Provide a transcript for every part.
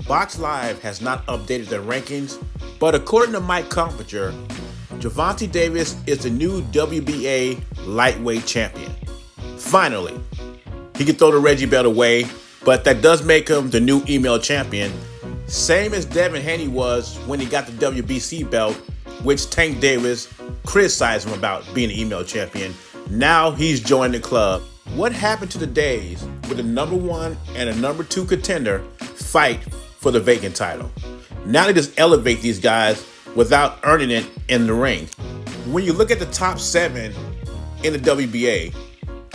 Box Live has not updated their rankings, but according to Mike Compinger, Gervonta Davis is the new WBA lightweight champion. Finally, he can throw the Reggie belt away, but that does make him the new email champion, same as Devin Haney was when he got the WBC belt, which Tank Davis criticized him about being an email champion. Now he's joined the club. What happened to the days with the number 1 and a number 2 contender fight for the vacant title? Now they just elevate these guys without earning it in the ring. When you look at the top 7 in the WBA,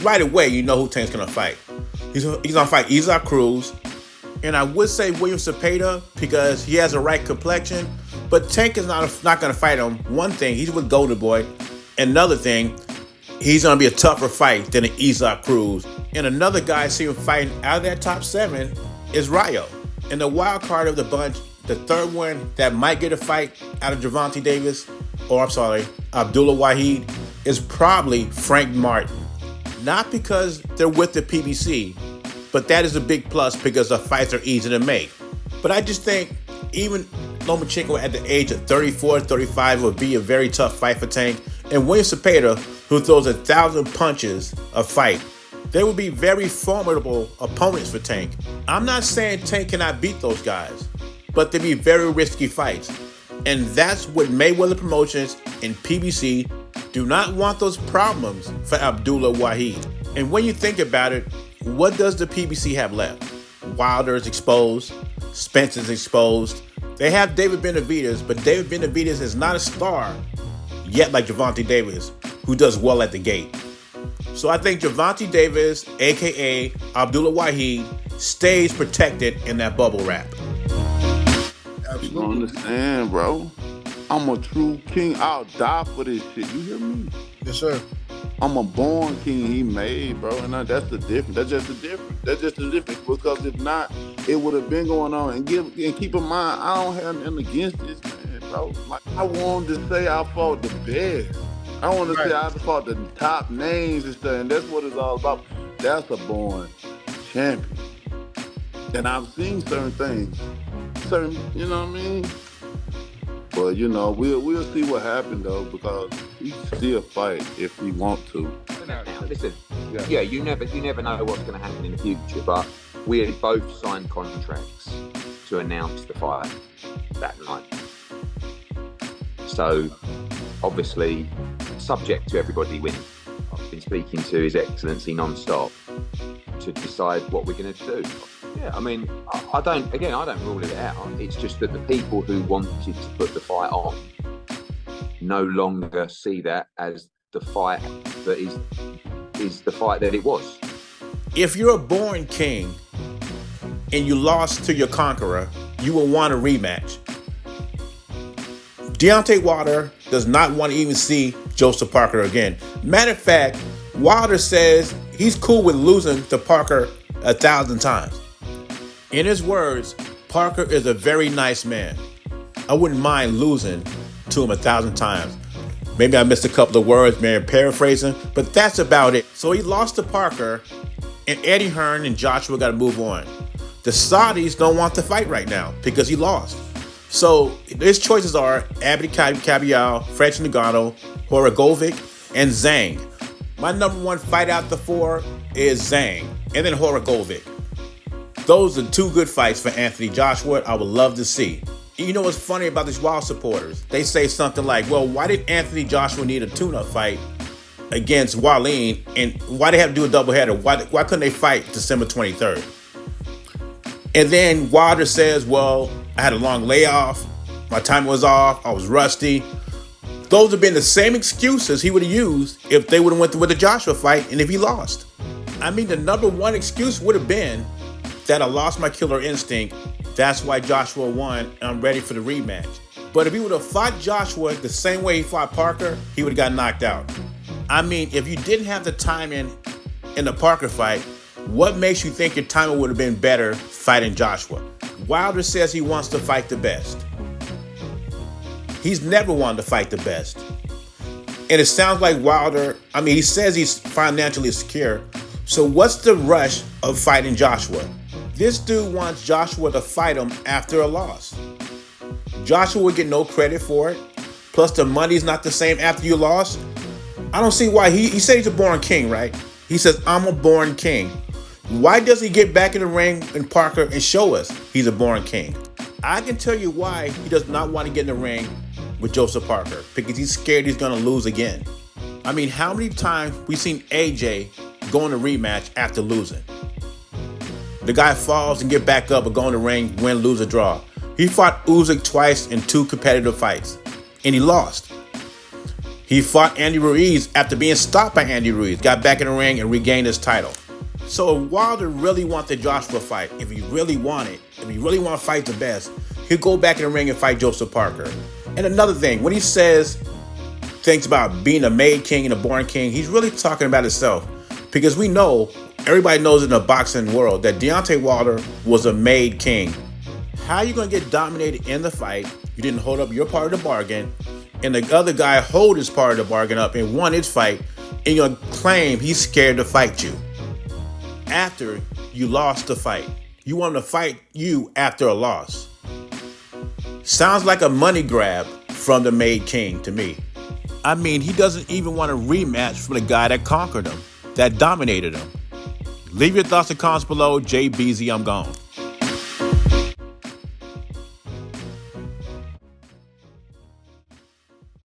right away you know who Tank's gonna fight. He's gonna fight Isaac Cruz, and I would say William Cepeda because he has a right complexion, but Tank is not gonna fight him. One thing, he's with Golden Boy. Another thing, he's gonna be a tougher fight than an Isaac Cruz. And another guy I see him fighting out of that top 7 is Rayo. And the wild card of the bunch, the third one that might get a fight out of Gervonta Davis, Abdullah Wahid, is probably Frank Martin. Not because they're with the PBC, but that is a big plus because the fights are easy to make. But I just think even Lomachenko at the age of 34, 35 would be a very tough fight for Tank. And William Cepeda, who throws 1,000 punches a fight, they would be very formidable opponents for Tank. I'm not saying Tank cannot beat those guys, but they'd be very risky fights. And that's what Mayweather Promotions and PBC do not want, those problems for Abdullah Wahid. And when you think about it, what does the PBC have left? Wilder is exposed, Spencer's exposed. They have David Benavidez, but David Benavidez is not a star yet like Gervonta Davis, who does well at the gate. So I think Gervonta Davis, aka Abdullah Wahid, stays protected in that bubble wrap. Absolutely. You don't understand, bro. I'm a true king. I'll die for this shit. You hear me? Yes, sir. I'm a born king he made, bro. And that's the difference. That's just the difference. That's just the difference. Because if not, it would have been going on. And keep in mind, I don't have nothing against this man, bro. Like, I wanted to say I fought the best. I want to say I fought the top names and stuff. And that's what it's all about. That's a born champion. And I've seen certain things. You know what I mean? But you know, we'll see what happened though, because we can still fight if we want to. Now, listen, yeah, you never know what's going to happen in the future, but we had both signed contracts to announce the fight that night. So, obviously, subject to everybody winning. I've been speaking to His Excellency non-stop to decide what we're going to do. Yeah, I mean, I don't rule it out. It's just that the people who wanted to put the fight on no longer see that as the fight that is the fight that it was. If you're a born king and you lost to your conqueror, you will want a rematch. Deontay Wilder does not want to even see Joseph Parker again. Matter of fact, Wilder says he's cool with losing to Parker 1,000 times. In his words, Parker is a very nice man. I wouldn't mind losing to him 1,000 times. Maybe I missed a couple of words, maybe paraphrasing, but that's about it. So he lost to Parker, and Eddie Hearn and Joshua got to move on. The Saudis don't want to fight right now because he lost. So his choices are Abdi Kabial, French Ngannou, Horogovic, and Zhang. My number 1 fight out the 4 is Zhang, and then Horogovic. Those are 2 good fights for Anthony Joshua I would love to see. You know what's funny about these Wild supporters? They say something like, well, why did Anthony Joshua need a tune-up fight against Wallin, and why they have to do a doubleheader? Why couldn't they fight December 23rd? And then Wilder says, well, I had a long layoff, my time was off, I was rusty. Those have been the same excuses he would have used if they would have went with the Joshua fight and if he lost. I mean, the number 1 excuse would have been that I lost my killer instinct. That's why Joshua won, and I'm ready for the rematch. But if he would have fought Joshua the same way he fought Parker, he would have got knocked out. I mean, if you didn't have the timing in the Parker fight, what makes you think your timing would have been better fighting Joshua? Wilder says he wants to fight the best. He's never wanted to fight the best. And it sounds like Wilder, he says he's financially secure. So what's the rush of fighting Joshua? This dude wants Joshua to fight him after a loss. Joshua would get no credit for it. Plus, the money's not the same after you lost. I don't see why. He said he's a born king, right? He says, I'm a born king. Why does he get back in the ring in Parker and show us he's a born king? I can tell you why he does not want to get in the ring with Joseph Parker. Because he's scared he's going to lose again. I mean, how many times we've seen AJ go in a rematch after losing? The guy falls and get back up and go in the ring, win, lose, or draw. He fought Usyk twice in 2 competitive fights, and he lost. He fought Andy Ruiz after being stopped by Andy Ruiz, got back in the ring and regained his title. So if Wilder really wanted the Joshua fight, if he really want to fight the best, he'll go back in the ring and fight Joseph Parker. And another thing, when he says things about being a made king and a born king, he's really talking about himself. Because we know, everybody knows in the boxing world that Deontay Wilder was a made king. How are you going to get dominated in the fight? You didn't hold up your part of the bargain, and the other guy hold his part of the bargain up and won his fight, and you're going to claim he's scared to fight you after you lost the fight. You want him to fight you after a loss. Sounds like a money grab from the made king to me. I mean, he doesn't even want a rematch from the guy that conquered him, that dominated him. Leave your thoughts and comments below. JBZ, I'm gone.